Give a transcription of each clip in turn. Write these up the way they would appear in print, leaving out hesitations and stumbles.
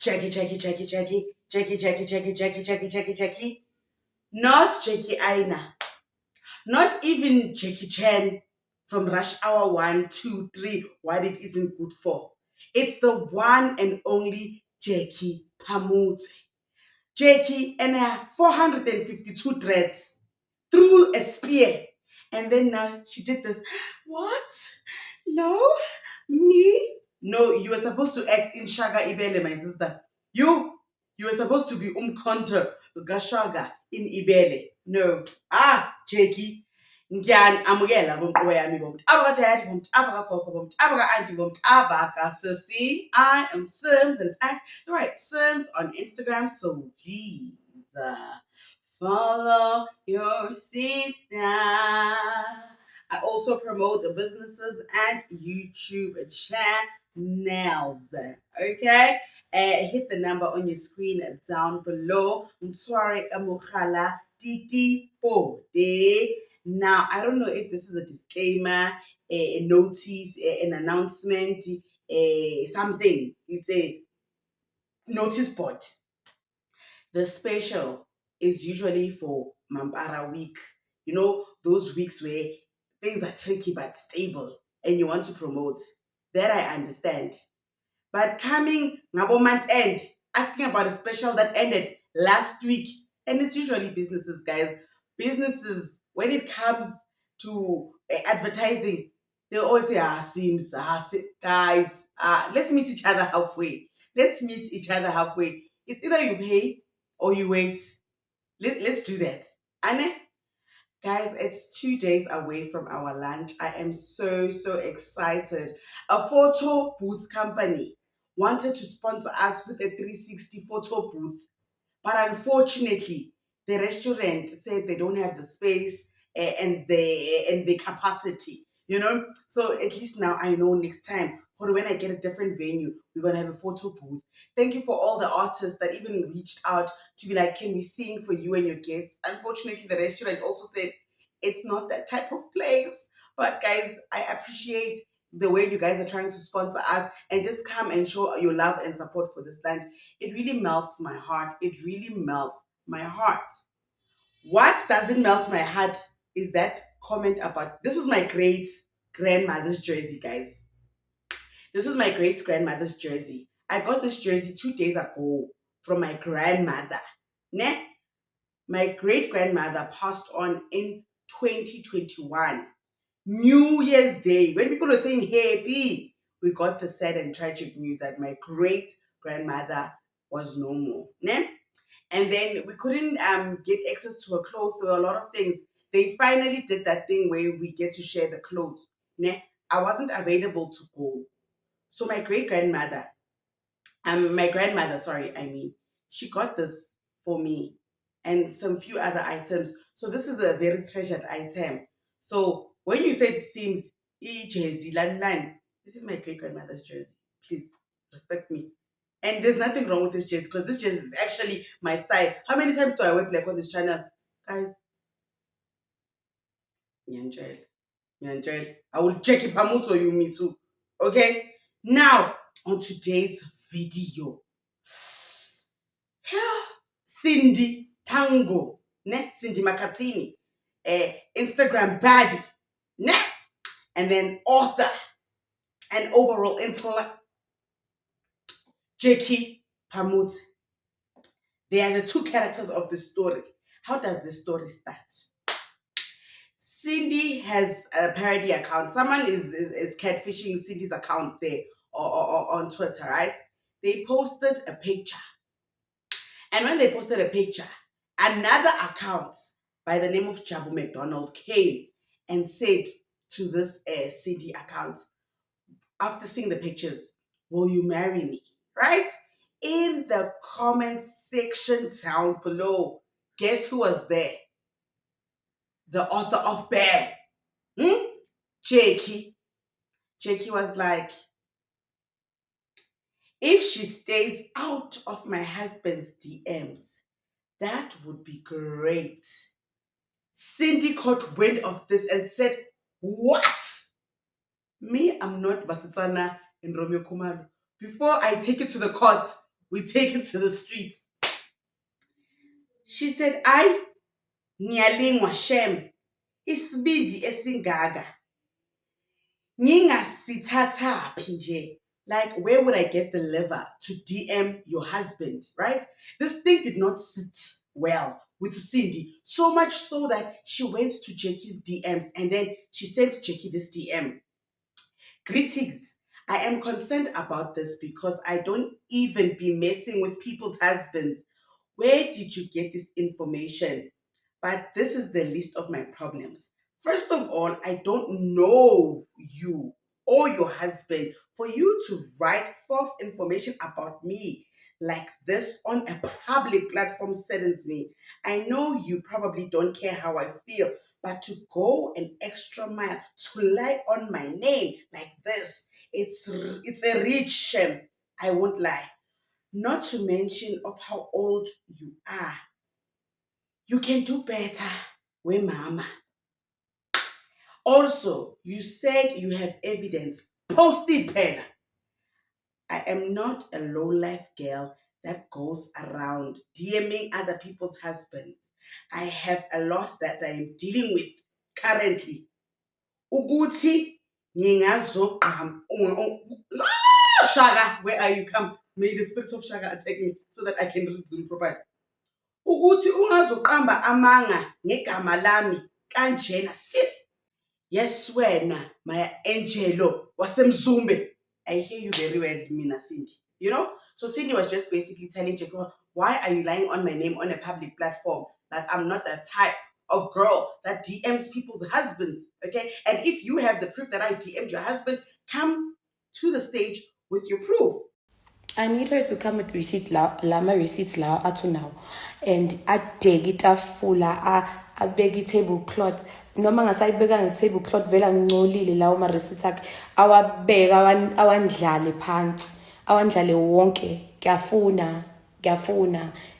Jackie, Jackie, Jackie, Jackie, Jackie, Jackie, Jackie, Jackie, Jackie, Jackie, Jackie. Not Jackie Aina. Not even Jackie Chan from Rush Hour 1, 2, 3, what it isn't good for. It's the one and only Jackie Pamut. Jackie and her 452 dreads through a spear. And then now she did this. What? No? Me? No, you were supposed to act in Shaga Ibele, my sister. You were supposed to be Umkonto Gashaga in Ibele. No. Jackie. Ngiyani amukela bomqobo yami bomuntu abakadadi bomuntu abakagogo bomuntu abaka-auntie bomuntu abaka-sissy. I am Sims and it's at the right Sims on Instagram, so please follow your sister. I also promote the businesses and YouTube channels. Okay? Hit the number on your screen down below. Mtsware Kamukhala Titi Pode. Now, I don't know if this is a disclaimer, a notice, an announcement, something. It's a notice board. The special is usually for Mampara week. You know, those weeks where things are tricky but stable and you want to promote. That I understand. But coming Ngabo month end, asking about a special that ended last week, and it's usually businesses, guys. Businesses, when it comes to advertising, they always say, Sims, guys, let's meet each other halfway. Let's meet each other halfway. It's either you pay or you wait. Let's do that. Anne? Guys, it's 2 days away from our lunch. I am so excited. A photo booth company wanted to sponsor us with a 360 photo booth, but unfortunately, the restaurant said they don't have the space and the capacity. You know, so at least now I know next time. Or when I get a different venue, we're gonna have a photo booth. Thank you for all the artists that even reached out to be like, can we sing for you and your guests? Unfortunately, the restaurant also said it's not that type of place. But guys, I appreciate the way you guys are trying to sponsor us and just come and show your love and support for this land. It really melts my heart. It really melts my heart. What doesn't melt my heart is that comment about this is my great grandmother's jersey, guys. This is my great grandmother's jersey. I got this jersey 2 days ago from my grandmother. Ne? My great grandmother passed on in 2021. New Year's Day. When people were saying happy, we got the sad and tragic news that my great grandmother was no more. Ne? And then we couldn't get access to her clothes. There were a lot of things. They finally did that thing where we get to share the clothes. Ne? I wasn't available to go. So my grandmother, sorry, I mean, she got this for me and some few other items. So this is a very treasured item. So when you said Sims, jersey, this is my great grandmother's jersey. Please respect me. And there's nothing wrong with this jersey because this jersey is actually my style. How many times do I wear black on this channel? Guys, Nyanjel, Nyanjel. I will check if I'm you me too. Okay? Now, on today's video. Cindy Tango, ne? Cindy Makatini, Instagram baddie, ne? And then author and overall intellect, Jackie Pamut. They are the two characters of the story. How does the story start? Cindy has a parody account. Someone is catfishing Cindy's account there or on Twitter, right? They posted a picture. And when they posted a picture, another account by the name of Jabu McDonald came and said to this Cindy account, after seeing the pictures, will you marry me? Right? In the comment section down below, guess who was there? The author of Bear. Jakey. Jakey was like, if she stays out of my husband's DMs, that would be great. Cindy caught wind of this and said, what? Me, I'm not Basitsana and Romeo Kumalo. Before I take it to the court, we take it to the streets. She said, I ngiyalingwa shem, isibindi esingaka. Ngingasithathaphi nje. Like, where would I get the liver to DM your husband, right? This thing did not sit well with Cindy, so much so that she went to Jackie's DMs and then she sent Jackie this DM. Greetings. I am concerned about this because I don't even be messing with people's husbands. Where did you get this information? But this is the list of my problems. First of all, I don't know you or your husband for you to write false information about me like this on a public platform saddens me. I know you probably don't care how I feel, but to go an extra mile to lie on my name like this, it's a rich shame. I won't lie. Not to mention of how old you are. You can do better, we mama. Also, you said you have evidence. Post it, Pella. I am not a low-life girl that goes around DMing other people's husbands. I have a lot that I am dealing with currently. Uguti, Shaka, where are you? Come. May the spirit of Shaka attack me so that I can read Zulu properly. Uguti ungazoqamba amanga ngegama lami kanjena sis. Yes, wena, my angelo wasemzumbe. I hear you very well, Mina Cindy. You know? So Cindy was just basically telling Jacob, why are you lying on my name on a public platform? That I'm not that type of girl that DMs people's husbands. Okay? And if you have the proof that I DM'd your husband, come to the stage with your proof. I need her to come with receipt lama receipts la atu now and adege itafula abeke i-tablecloth noma ngasayibeka nge-tablecloth vele angcolile lawo ma-receipts akhe awabeka awandlale phansi awandlale wonke ngiyafuna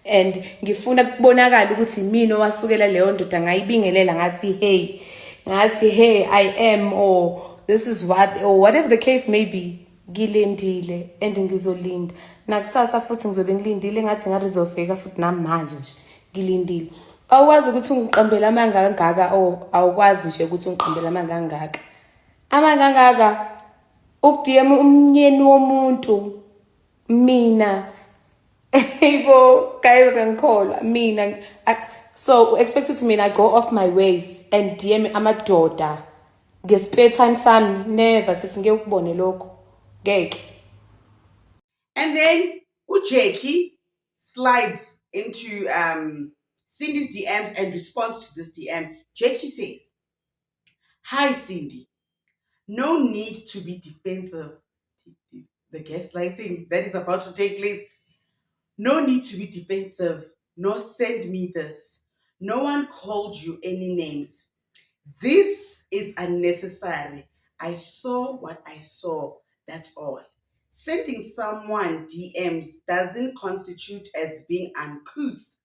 and ngifuna kubonakala ukuthi mina owasukela leyo ndoda ngayibingelela ngathi hey I am or this is what or whatever the case may be. Ngilindile and ngizolinda nakusasa futhi ngizobe ngilindile ngathi ngarizofika futhi namanje nje ngilindile awukwazi ukuthi ungiqambele amanga kangaka awukwazi nje ukuthi ungiqambele amanga kangaka ukudm umnyeni womuntu mina yebo guys ngikholwa mina so expect ukuthi mina I go off my ways and DM amadoda nge-spare time sami never sesingeke ukubone lokho. And then Jackie slides into Cindy's DMs and responds to this DM. Jackie says, "Hi Cindy, no need to be defensive." The gaslighting that is about to take place. No need to be defensive. Nor send me this. No one called you any names. This is unnecessary. I saw what I saw. That's all. Sending someone DMs doesn't constitute as being uncouth.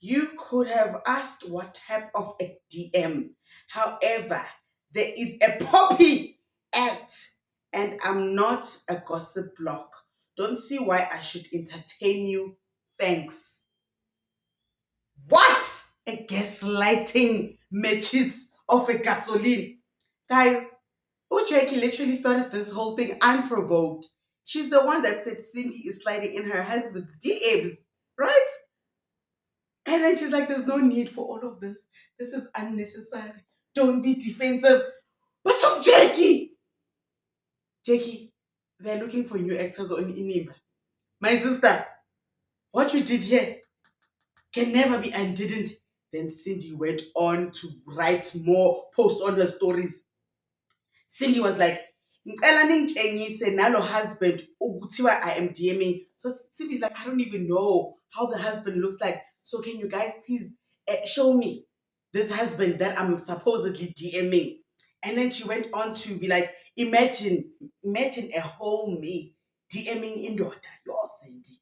You could have asked what type of a DM. However, there is a Poppy Act, and I'm not a gossip block. Don't see why I should entertain you. Thanks. What? A gaslighting matches of a gasoline. Guys, Jackie literally started this whole thing unprovoked. She's the one that said Cindy is sliding in her husband's DMs, right? And then she's like, there's no need for all of this. This is unnecessary. Don't be defensive. But so Jackie, they're looking for new actors on Inimba. My sister, what you did here can never be undidn't. Then Cindy went on to write more posts on her stories. Cindy was like, ngicela ningitshengise nalo husband ukuthiwa I am DMing. So Cindy's like, I don't even know how the husband looks like. So can you guys please show me this husband that I'm supposedly DMing? And then she went on to be like, imagine a whole me DMing in daughter. You're Cindy.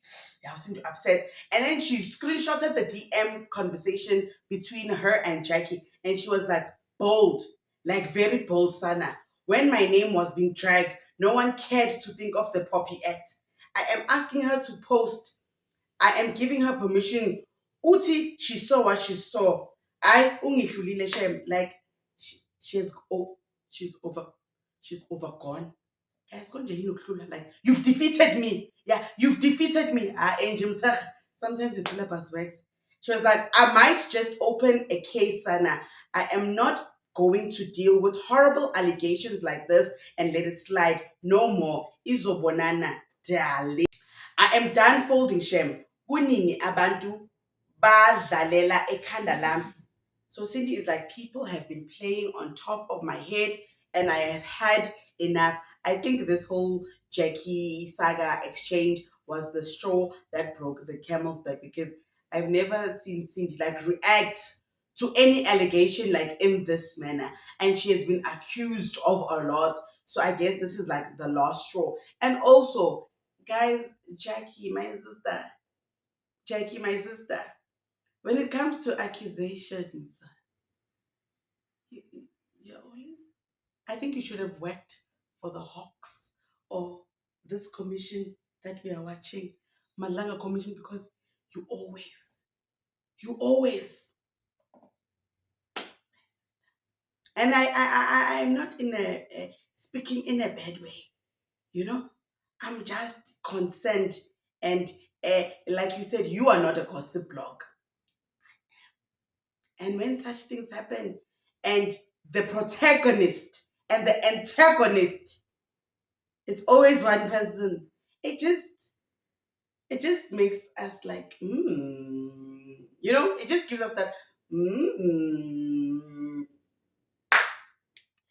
I was Cindy upset. And then she screenshotted the DM conversation between her and Jackie. And she was like, bold, like very bold, Sana. When my name was being dragged, no one cared to think of the Poppy Act. I am asking her to post. I am giving her permission. Uti, she saw what she saw. I ungidlulile shem. Like she's overgone. Guys, like you've defeated me. Yeah, you've defeated me. Angel, sometimes your syllabus works. She was like, I might just open a case, Sana. I am not going to deal with horrible allegations like this and let it slide no more. Izobonana, darling. I am done folding shame. Kuningi abantu badlalela ekhanda lami. So Cindy is like, people have been playing on top of my head and I have had enough. I think this whole Jackie saga exchange was the straw that broke the camel's back, because I've never seen Cindy like react to any allegation like in this manner. And she has been accused of a lot. So I guess this is like the last straw. And also, guys, Jackie, my sister, when it comes to accusations, you're always, I think you should have worked for the Hawks or this commission that we are watching, Malanga Commission, because you always, and I'm not in speaking in a bad way, you know. I'm just concerned, and like you said, you are not a gossip blog, and when such things happen, and the protagonist and the antagonist, it's always one person. It just makes us like, it just gives us that,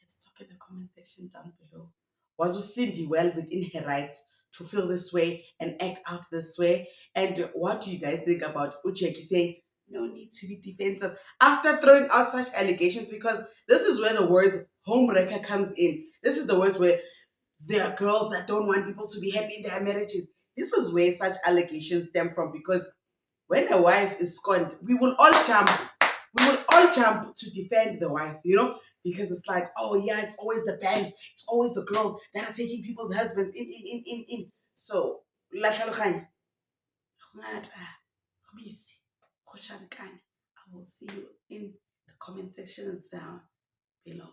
Let's talk in the comment section down below. Was Cindy well within her rights to feel this way and act out this way? And what do you guys think about Ucheki saying, no need to be defensive after throwing out such allegations? Because this is where the word homewrecker comes in. This is the word where there are girls that don't want people to be happy in their marriages. This is where such allegations stem from, because when a wife is scorned, we will all jump. We will all jump to defend the wife, because it's like, oh yeah, it's always the bands, it's always the girls that are taking people's husbands in. So, la tlhaloganya. Ngata, go busy, go shankana. I will see you in the comment section down below.